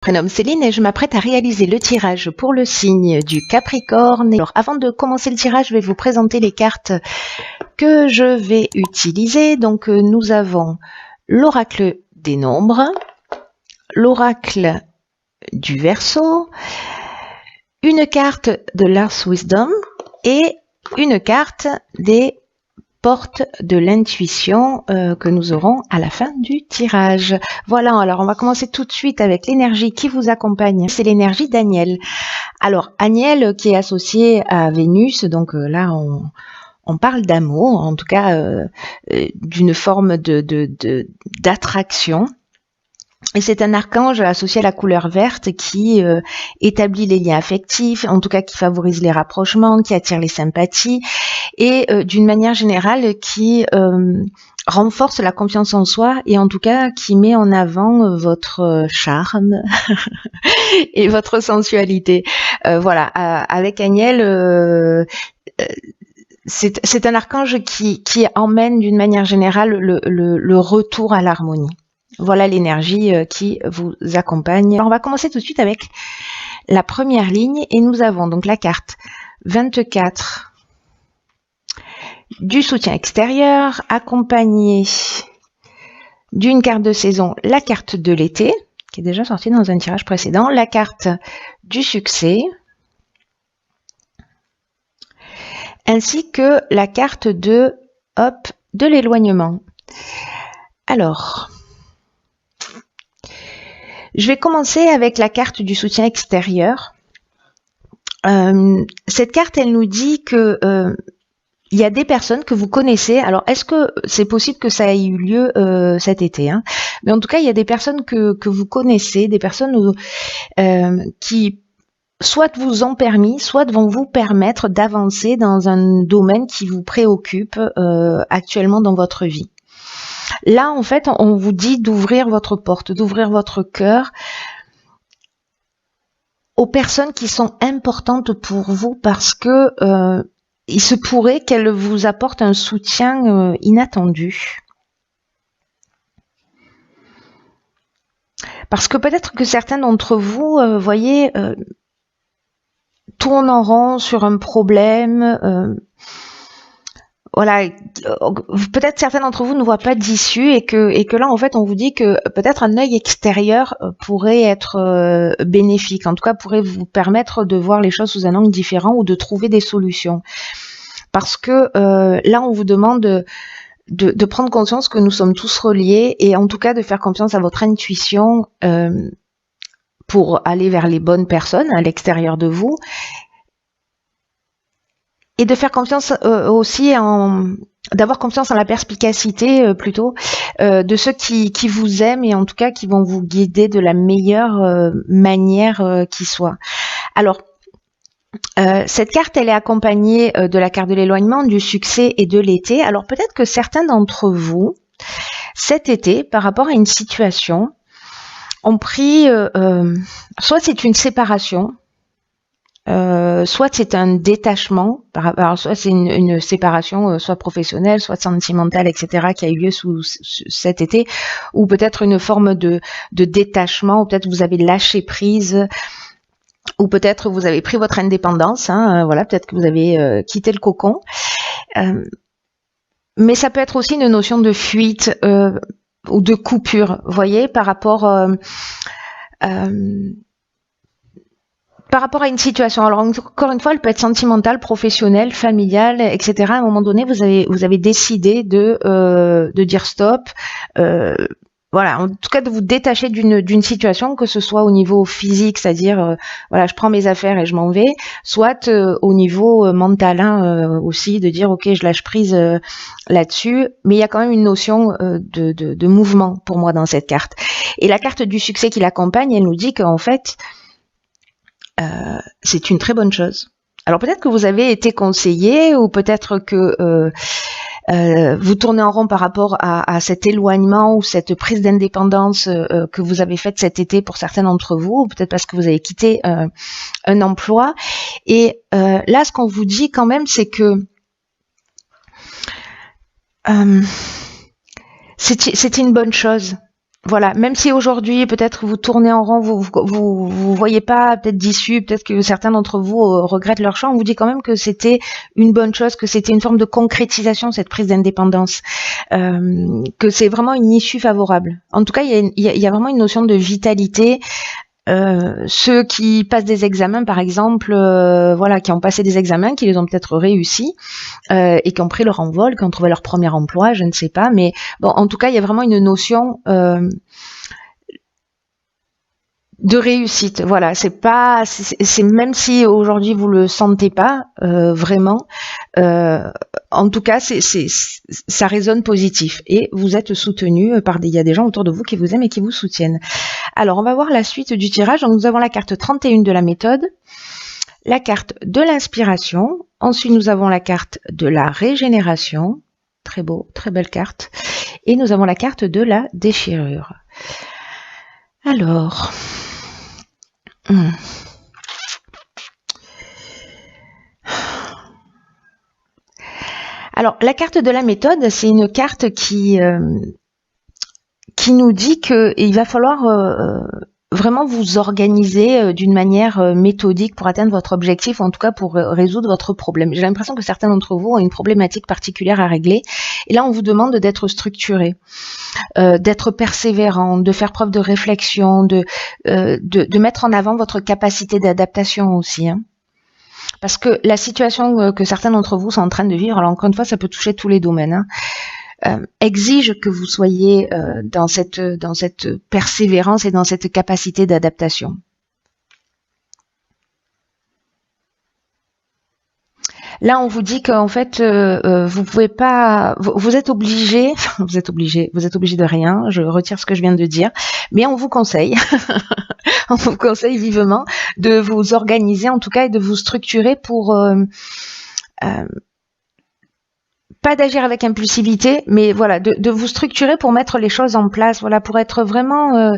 Prénom Céline et je m'apprête à réaliser le tirage pour le signe du Capricorne. Alors, avant de commencer le tirage, je vais vous présenter les cartes que je vais utiliser. Donc, nous avons l'oracle des nombres, l'oracle du Verseau, une carte de l'Ars Wisdom et une carte des porte de l'intuition que nous aurons à la fin du tirage. Voilà, alors on va commencer tout de suite avec l'énergie qui vous accompagne. C'est l'énergie d'Aniel. Alors, Aniel qui est associé à Vénus, donc là on parle d'amour, en tout cas d'une forme d'attraction. Et c'est un archange associé à la couleur verte qui établit les liens affectifs, en tout cas qui favorise les rapprochements, qui attire les sympathies et d'une manière générale qui renforce la confiance en soi et en tout cas qui met en avant votre charme et votre sensualité. Voilà, avec Aniel, c'est un archange qui emmène d'une manière générale le retour à l'harmonie. Voilà l'énergie qui vous accompagne. Alors on va commencer tout de suite avec la première ligne et nous avons donc la carte 24 du soutien extérieur accompagnée d'une carte de saison, la carte de l'été qui est déjà sortie dans un tirage précédent, la carte du succès ainsi que la carte de l'éloignement. Alors, je vais commencer avec la carte du soutien extérieur. Cette carte, elle nous dit que il y a des personnes que vous connaissez. Alors, est-ce que c'est possible que ça ait eu lieu cet été, hein? Mais en tout cas, il y a des personnes que vous connaissez, des personnes qui soit vous ont permis, soit vont vous permettre d'avancer dans un domaine qui vous préoccupe actuellement dans votre vie. Là, en fait, on vous dit d'ouvrir votre porte, d'ouvrir votre cœur aux personnes qui sont importantes pour vous parce que il se pourrait qu'elles vous apportent un soutien inattendu. Parce que peut-être que certains d'entre vous, voyez, tournent en rond sur un problème. Voilà, peut-être certains d'entre vous ne voient pas d'issue et que là en fait on vous dit que peut-être un œil extérieur pourrait être bénéfique, en tout cas pourrait vous permettre de voir les choses sous un angle différent ou de trouver des solutions. Parce que là on vous demande de prendre conscience que nous sommes tous reliés et en tout cas de faire confiance à votre intuition pour aller vers les bonnes personnes à l'extérieur de vous. Et de faire confiance aussi d'avoir confiance en la perspicacité plutôt de ceux qui vous aiment et en tout cas qui vont vous guider de la meilleure manière qui soit. Alors, cette carte, elle est accompagnée de la carte de l'éloignement, du succès et de l'été. Alors peut-être que certains d'entre vous, cet été, par rapport à une situation, ont pris, soit c'est une séparation, soit c'est un détachement, alors soit c'est une séparation, soit professionnelle, soit sentimentale, etc., qui a eu lieu cet été, ou peut-être une forme de détachement, ou peut-être vous avez lâché prise, ou peut-être vous avez pris votre indépendance, hein, voilà, peut-être que vous avez quitté le cocon. Mais ça peut être aussi une notion de fuite ou de coupure, vous voyez, par rapport à une situation. Alors encore une fois, elle peut être sentimentale, professionnelle, familiale, etc. À un moment donné, vous avez décidé de dire stop. Voilà, en tout cas de vous détacher d'une situation, que ce soit au niveau physique, c'est-à-dire voilà, je prends mes affaires et je m'en vais, soit au niveau mental aussi, de dire ok, je lâche prise là-dessus. Mais il y a quand même une notion de mouvement pour moi dans cette carte. Et la carte du succès qui l'accompagne, elle nous dit qu'en fait c'est une très bonne chose. Alors peut-être que vous avez été conseillé ou peut-être que vous tournez en rond par rapport à cet éloignement ou cette prise d'indépendance que vous avez faite cet été pour certains d'entre vous, ou peut-être parce que vous avez quitté un emploi. Et là, ce qu'on vous dit quand même, c'est que c'était une bonne chose. voilà, même si aujourd'hui peut-être vous tournez en rond, vous voyez pas peut-être d'issue, peut-être que certains d'entre vous regrettent leur choix, on vous dit quand même que c'était une bonne chose, que c'était une forme de concrétisation cette prise d'indépendance, que c'est vraiment une issue favorable. En tout cas, il y a vraiment une notion de vitalité. Ceux qui passent des examens, par exemple, voilà, qui ont passé des examens, qui les ont peut-être réussi et qui ont pris leur envol, qui ont trouvé leur premier emploi, je ne sais pas, mais bon, en tout cas, il y a vraiment une notion de réussite. Voilà, c'est pas, c'est même si aujourd'hui vous le sentez pas vraiment, en tout cas, ça résonne positif et vous êtes soutenu par il y a des gens autour de vous qui vous aiment et qui vous soutiennent. Alors, on va voir la suite du tirage. Donc, nous avons la carte 31 de la méthode, la carte de l'inspiration. Ensuite, nous avons la carte de la régénération. Très beau, très belle carte. Et nous avons la carte de la déchirure. Alors... Alors, la carte de la méthode, c'est une carte qui nous dit qu'il va falloir vraiment vous organiser d'une manière méthodique pour atteindre votre objectif, ou en tout cas pour résoudre votre problème. J'ai l'impression que certains d'entre vous ont une problématique particulière à régler, et là on vous demande d'être structuré, d'être persévérant, de faire preuve de réflexion, de mettre en avant votre capacité d'adaptation aussi, hein. Parce que la situation que certains d'entre vous sont en train de vivre, alors encore une fois, ça peut toucher tous les domaines, hein, exige que vous soyez dans cette persévérance et dans cette capacité d'adaptation. Là, on vous dit qu'en fait, vous pouvez pas, vous êtes obligé, vous êtes obligé de rien. Je retire ce que je viens de dire, mais on vous conseille, on vous conseille vivement de vous organiser, en tout cas, et de vous structurer pour pas d'agir avec impulsivité, mais voilà, de vous structurer pour mettre les choses en place, voilà, pour être vraiment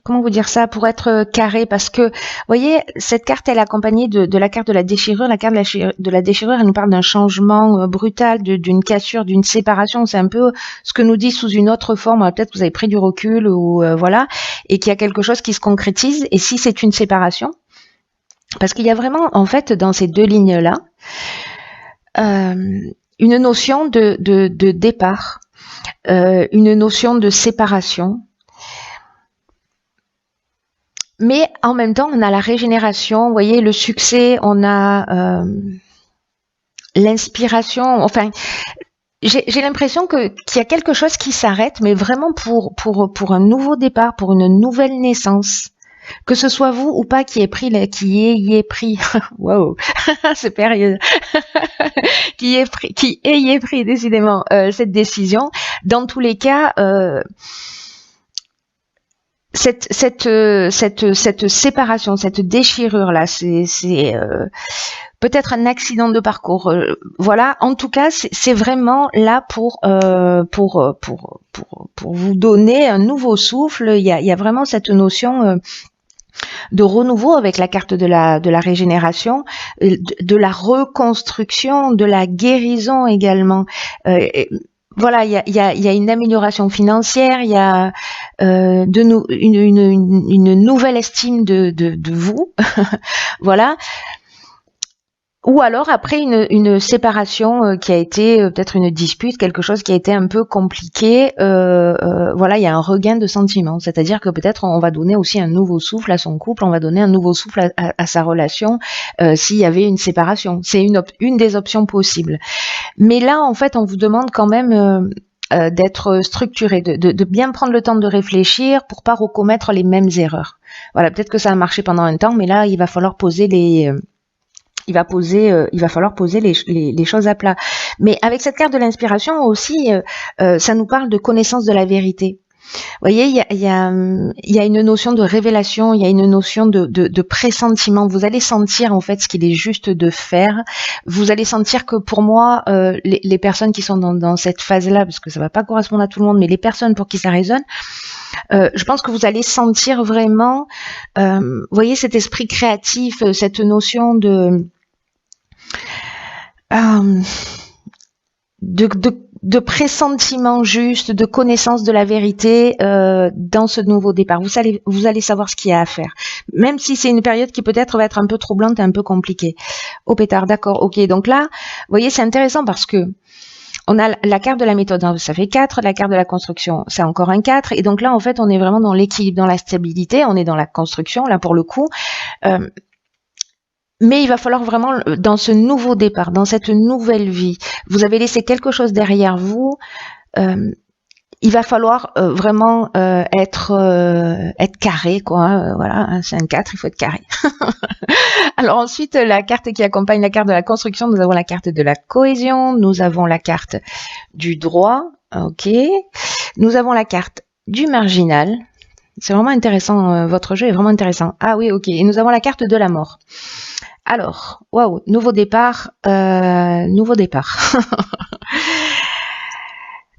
comment vous dire ça, pour être carré, parce que, vous voyez, cette carte, elle est accompagnée de la carte de la déchirure. La carte de la déchirure, elle nous parle d'un changement brutal, d'une cassure, d'une séparation. C'est un peu ce que nous dit sous une autre forme. Peut-être que vous avez pris du recul, ou voilà, et qu'il y a quelque chose qui se concrétise. Et si c'est une séparation, parce qu'il y a vraiment, en fait, dans ces deux lignes-là, une notion de départ, une notion de séparation. Mais en même temps, on a la régénération, vous voyez, le succès, on a l'inspiration. Enfin, j'ai l'impression qu'il y a quelque chose qui s'arrête, mais vraiment pour un nouveau départ, pour une nouvelle naissance. Que ce soit vous ou pas qui ayez pris, wow, c'est périlleux, qui ayez pris décidément cette décision. Dans tous les cas, cette séparation, cette déchirure là, c'est peut-être un accident de parcours. Voilà, en tout cas, c'est vraiment là pour vous donner un nouveau souffle. Il y a vraiment cette notion de renouveau avec la carte de la régénération, de la reconstruction, de la guérison également. Voilà, il y a une amélioration financière, il y a une nouvelle estime de vous, voilà. Ou alors après une séparation qui a été peut-être une dispute, quelque chose qui a été un peu compliqué, voilà, il y a un regain de sentiments, c'est-à-dire que peut-être on va donner aussi un nouveau souffle à son couple, on va donner un nouveau souffle à sa relation s'il y avait une séparation. C'est une des options possibles. Mais là, en fait, on vous demande quand même d'être structuré, de bien prendre le temps de réfléchir pour pas recommettre les mêmes erreurs. Voilà, peut-être que ça a marché pendant un temps, mais là, il va falloir poser il va falloir poser les choses à plat. Mais avec cette carte de l'inspiration aussi, ça nous parle de connaissance de la vérité. Vous voyez, il y a une notion de révélation, il y a une notion de pressentiment. Vous allez sentir en fait ce qu'il est juste de faire. Vous allez sentir que pour moi, les personnes qui sont dans cette phase-là, parce que ça va pas correspondre à tout le monde, mais les personnes pour qui ça résonne, je pense que vous allez sentir vraiment, vous voyez, cet esprit créatif, cette notion de pressentiment juste, de connaissance de la vérité dans ce nouveau départ. Vous allez savoir ce qu'il y a à faire. Même si c'est une période qui peut-être va être un peu troublante et un peu compliquée. Au pétard, d'accord, ok. Donc là, vous voyez, c'est intéressant parce que on a la carte de la méthode, ça fait 4, la carte de la construction, c'est encore un 4, et donc là, en fait, on est vraiment dans l'équilibre, dans la stabilité, on est dans la construction, là, pour le coup. Mais il va falloir vraiment, dans ce nouveau départ, dans cette nouvelle vie, vous avez laissé quelque chose derrière vous, il va falloir vraiment être carré, quoi. Voilà, hein, c'est un 4, il faut être carré. Alors ensuite, la carte qui accompagne la carte de la construction, nous avons la carte de la cohésion, nous avons la carte du droit, ok. Nous avons la carte du marginal. C'est vraiment intéressant, votre jeu est vraiment intéressant. Ah oui, ok. Et nous avons la carte de la mort. Alors, waouh, nouveau départ, nouveau départ.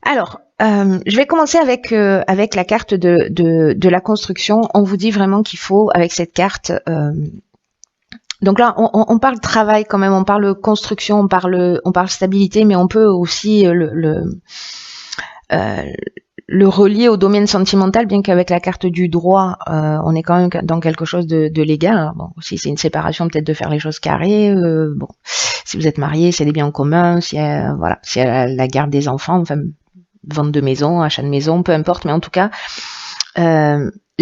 Alors, je vais commencer avec la carte de la construction. On vous dit vraiment qu'il faut, avec cette carte, donc là, on parle travail quand même, on parle construction, on parle stabilité, mais on peut aussi le relier au domaine sentimental, bien qu'avec la carte du droit, on est quand même dans quelque chose de légal. Alors bon, si c'est une séparation, peut-être de faire les choses carrées. Bon, si vous êtes marié, s'il y a des biens en commun, s'il y a, voilà, s'il y a la garde des enfants, enfin, vente de maison, achat de maison, peu importe, mais en tout cas,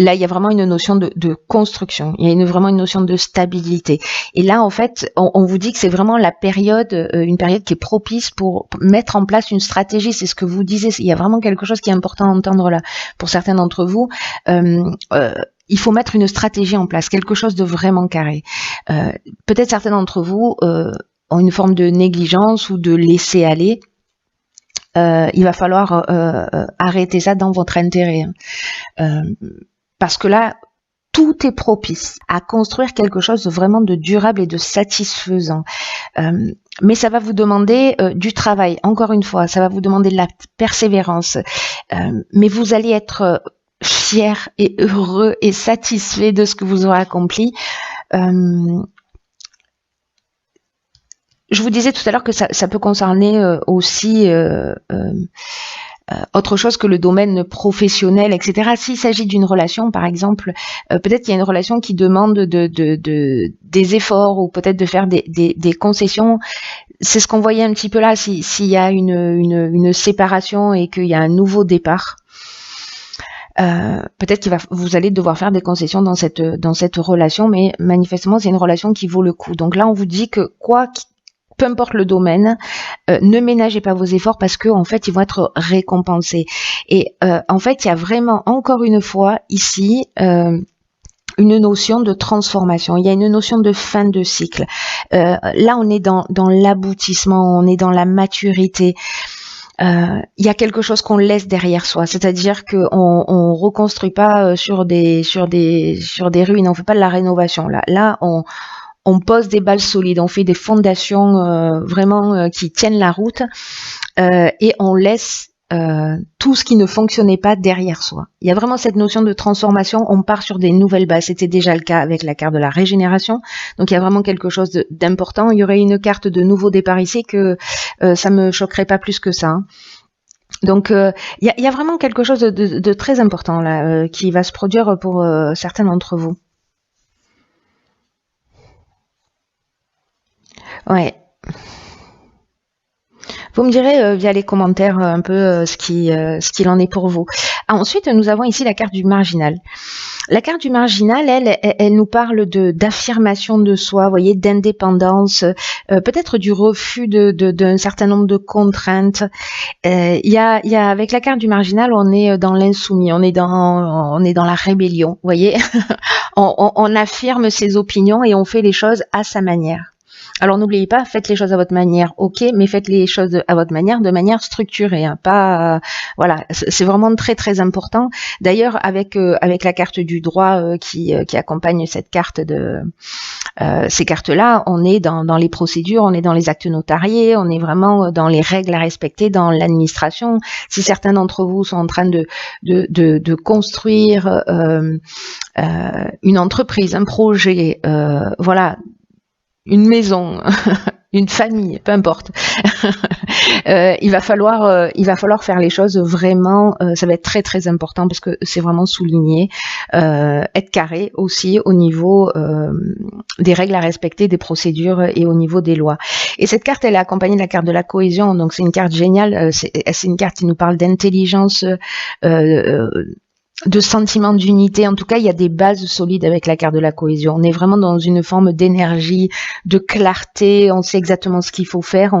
là, il y a vraiment une notion de construction, il y a vraiment une notion de stabilité. Et là, en fait, on vous dit que c'est vraiment la période, une période qui est propice pour mettre en place une stratégie. C'est ce que vous disiez. Il y a vraiment quelque chose qui est important à entendre là. Pour certains d'entre vous, il faut mettre une stratégie en place, quelque chose de vraiment carré. Peut-être certains d'entre vous ont une forme de négligence ou de laisser aller. Il va falloir arrêter ça dans votre intérêt. Parce que là, tout est propice à construire quelque chose de vraiment de durable et de satisfaisant. Mais ça va vous demander du travail, encore une fois, ça va vous demander de la persévérance. Mais vous allez être fier et heureux et satisfait de ce que vous aurez accompli. Je vous disais tout à l'heure que ça peut concerner aussi autre chose que le domaine professionnel, etc. S'il s'agit d'une relation, par exemple, peut-être qu'il y a une relation qui demande des efforts ou peut-être de faire des concessions. C'est ce qu'on voyait un petit peu là, s'il y a une séparation et qu'il y a un nouveau départ. Peut-être vous allez devoir faire des concessions dans cette relation, mais manifestement, c'est une relation qui vaut le coup. Donc là, on vous dit que peu importe le domaine, ne ménagez pas vos efforts parce que en fait ils vont être récompensés. Et en fait, il y a vraiment encore une fois ici une notion de transformation. Il y a une notion de fin de cycle. Là, on est dans l'aboutissement, on est dans la maturité. Il y a quelque chose qu'on laisse derrière soi, c'est-à-dire qu'on reconstruit pas sur des ruines, on fait pas de la rénovation. Là, on pose des bases solides, on fait des fondations vraiment qui tiennent la route et on laisse tout ce qui ne fonctionnait pas derrière soi. Il y a vraiment cette notion de transformation, on part sur des nouvelles bases. C'était déjà le cas avec la carte de la régénération, donc il y a vraiment quelque chose d'important. Il y aurait une carte de nouveau départ ici que ça me choquerait pas plus que ça. Hein. Donc il y a vraiment quelque chose de très important là qui va se produire pour certains d'entre vous. Ouais. Vous me direz via les commentaires un peu ce qu'il en est pour vous. Ensuite, nous avons ici la carte du marginal. La carte du marginal, elle nous parle d'affirmation de soi, vous voyez, d'indépendance, peut-être du refus d'un certain nombre de contraintes. Il y a avec la carte du marginal, on est dans l'insoumis, on est dans la rébellion, vous voyez. on affirme ses opinions et on fait les choses à sa manière. Alors n'oubliez pas, faites les choses à votre manière, ok, mais faites les choses à votre manière, de manière structurée, hein, pas voilà, c'est vraiment très très important. D'ailleurs, avec la carte du droit qui accompagne cette carte ces cartes-là, on est dans les procédures, on est dans les actes notariés, on est vraiment dans les règles à respecter dans l'administration. Si certains d'entre vous sont en train de construire une entreprise, un projet, voilà. Une maison, une famille, peu importe. Il va falloir faire les choses vraiment. Ça va être très très important parce que c'est vraiment souligné. Être carré aussi au niveau des règles à respecter, des procédures et au niveau des lois. Et cette carte, elle est accompagnée de la carte de la cohésion. Donc c'est une carte géniale. C'est une carte qui nous parle d'intelligence. De sentiment d'unité. En tout cas, il y a des bases solides avec la carte de la cohésion. On est vraiment dans une forme d'énergie, de clarté. On sait exactement ce qu'il faut faire.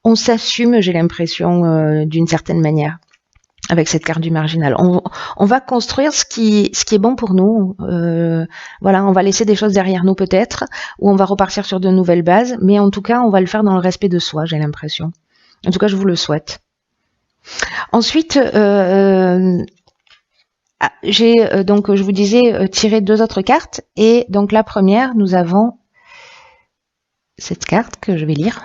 On s'assume, j'ai l'impression, d'une certaine manière, avec cette carte du marginal. On va construire ce qui est bon pour nous. Voilà, on va laisser des choses derrière nous peut-être, ou on va repartir sur de nouvelles bases. Mais en tout cas, on va le faire dans le respect de soi, j'ai l'impression. En tout cas, je vous le souhaite. Ensuite, j'ai donc, je vous disais, tiré 2 autres cartes. Et donc la première, nous avons cette carte que je vais lire,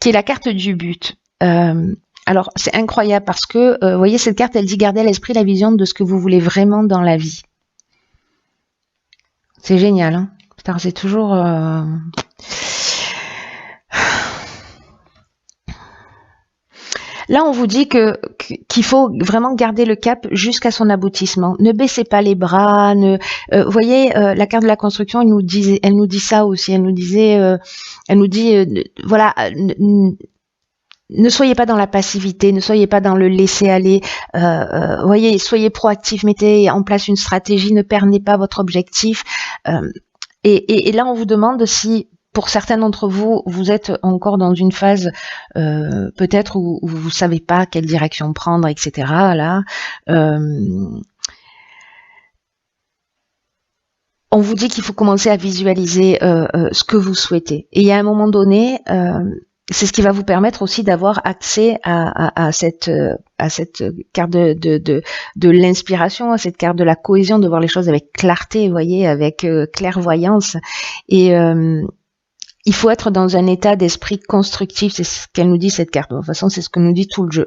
qui est la carte du but. Alors, c'est incroyable parce que, vous voyez, cette carte, elle dit garder à l'esprit la vision de ce que vous voulez vraiment dans la vie. C'est génial, hein. Putain, c'est toujours... Là, on vous dit qu'il faut vraiment garder le cap jusqu'à son aboutissement. Ne baissez pas les bras. Vous voyez, la carte de la construction, elle nous dit ça aussi. Elle nous dit, voilà, ne soyez pas dans la passivité, ne soyez pas dans le laisser aller. Voyez, soyez proactif, mettez en place une stratégie, ne perdez pas votre objectif. Et là, on vous demande si, pour certains d'entre vous, vous êtes encore dans une phase peut-être où vous savez pas quelle direction prendre, etc. Là, on vous dit qu'il faut commencer à visualiser ce que vous souhaitez. Et à un moment donné, c'est ce qui va vous permettre aussi d'avoir accès à cette carte de l'inspiration, à cette carte de la cohésion, de voir les choses avec clarté, vous voyez, avec clairvoyance. Et il faut être dans un état d'esprit constructif, c'est ce qu'elle nous dit cette carte. De toute façon, c'est ce que nous dit tout le jeu.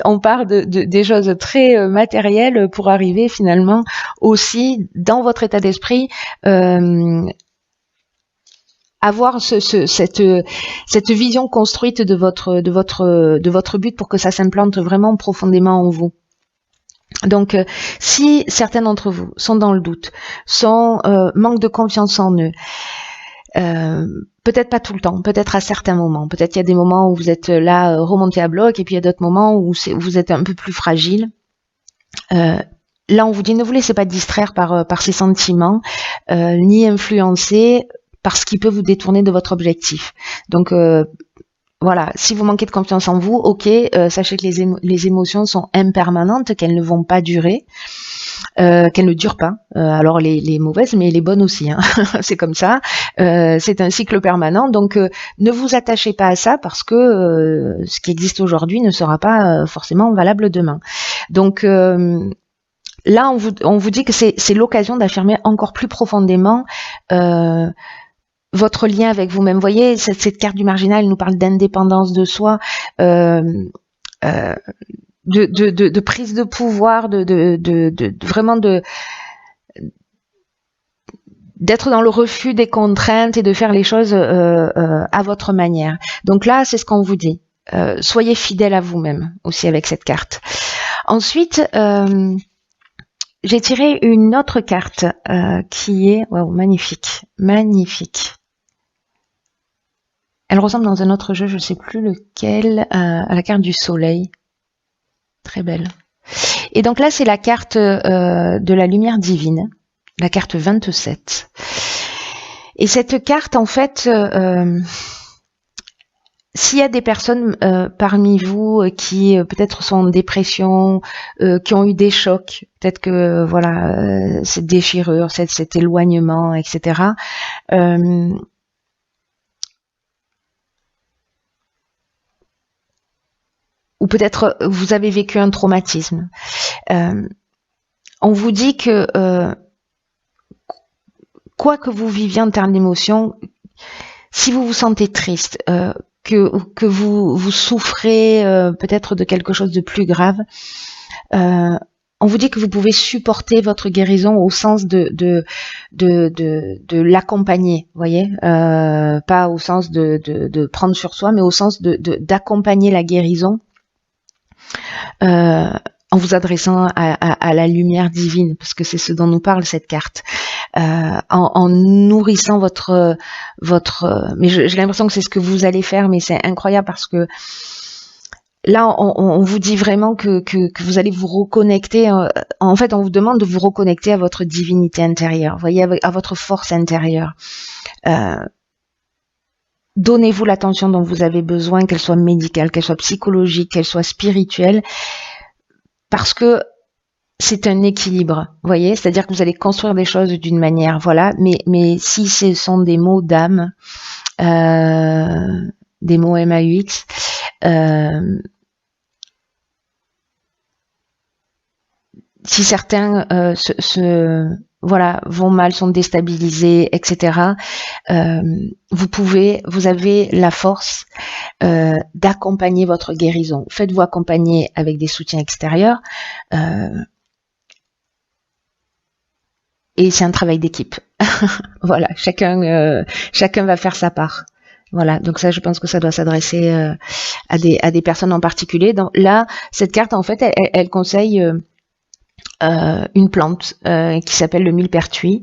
On part des choses très matérielles pour arriver finalement aussi dans votre état d'esprit avoir cette vision construite de votre but pour que ça s'implante vraiment profondément en vous. Donc, si certains d'entre vous sont dans le doute, manquent de confiance en eux, peut-être pas tout le temps, peut-être à certains moments. Peut-être qu'il y a des moments où vous êtes là remonté à bloc et puis il y a d'autres moments où vous êtes un peu plus fragile. Là, on vous dit ne vous laissez pas distraire par ces sentiments, ni influencer par ce qui peut vous détourner de votre objectif. Donc voilà, si vous manquez de confiance en vous, ok, sachez que les émotions sont impermanentes, qu'elles ne vont pas durer. Qu'elles ne durent pas, alors les mauvaises mais les bonnes aussi, hein. C'est comme ça, c'est un cycle permanent, donc ne vous attachez pas à ça parce que ce qui existe aujourd'hui ne sera pas forcément valable demain. Donc là on vous dit que c'est l'occasion d'affirmer encore plus profondément votre lien avec vous-même. Vous voyez, cette carte du marginal, elle nous parle d'indépendance de soi, de prise de pouvoir, vraiment d'être dans le refus des contraintes et de faire les choses à votre manière. Donc là, c'est ce qu'on vous dit. Soyez fidèle à vous-même aussi avec cette carte. Ensuite, j'ai tiré une autre carte qui est magnifique, magnifique. Elle ressemble dans un autre jeu, je ne sais plus lequel, à la carte du soleil. Très belle. Et donc là, c'est la carte de la lumière divine, la carte 27. Et cette carte, en fait, s'il y a des personnes parmi vous qui peut-être sont en dépression, qui ont eu des chocs, peut-être que voilà, cette déchirure, cet éloignement, etc. Ou peut-être vous avez vécu un traumatisme. On vous dit que quoi que vous viviez en termes d'émotions, si vous vous sentez triste, que vous souffrez peut-être de quelque chose de plus grave, on vous dit que vous pouvez supporter votre guérison au sens de l'accompagner, voyez, pas au sens de prendre sur soi, mais au sens d'accompagner la guérison en vous adressant à la lumière divine, parce que c'est ce dont nous parle cette carte, en nourrissant votre mais j'ai l'impression que c'est ce que vous allez faire, mais c'est incroyable parce que là, on vous dit vraiment que vous allez vous reconnecter. En fait, on vous demande de vous reconnecter à votre divinité intérieure, vous voyez, à votre force intérieure. Donnez-vous l'attention dont vous avez besoin, qu'elle soit médicale, qu'elle soit psychologique, qu'elle soit spirituelle, parce que c'est un équilibre, vous voyez, c'est-à-dire que vous allez construire des choses d'une manière, voilà, mais si ce sont des mots d'âme, des mots MAUX, si certains voilà, vont mal, sont déstabilisés, etc. Vous avez la force d'accompagner votre guérison. Faites-vous accompagner avec des soutiens extérieurs. Et c'est un travail d'équipe. Voilà, chacun va faire sa part. Voilà, donc ça, je pense que ça doit s'adresser à des personnes en particulier. Donc là, cette carte, en fait, elle conseille une plante qui s'appelle le millepertuis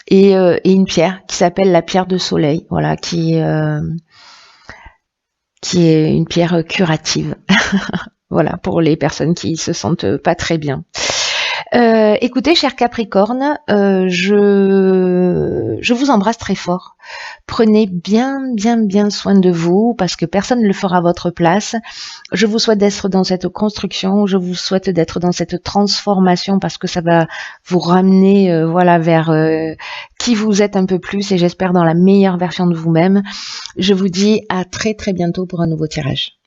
et une pierre qui s'appelle la pierre de soleil, voilà, qui est une pierre curative. Voilà, pour les personnes qui se sentent pas très bien. Écoutez, cher Capricorne, je vous embrasse très fort. Prenez bien soin de vous, parce que personne ne le fera à votre place. Je vous souhaite d'être dans cette construction, je vous souhaite d'être dans cette transformation, parce que ça va vous ramener voilà, vers qui vous êtes un peu plus, et j'espère dans la meilleure version de vous-même. Je vous dis à très bientôt pour un nouveau tirage.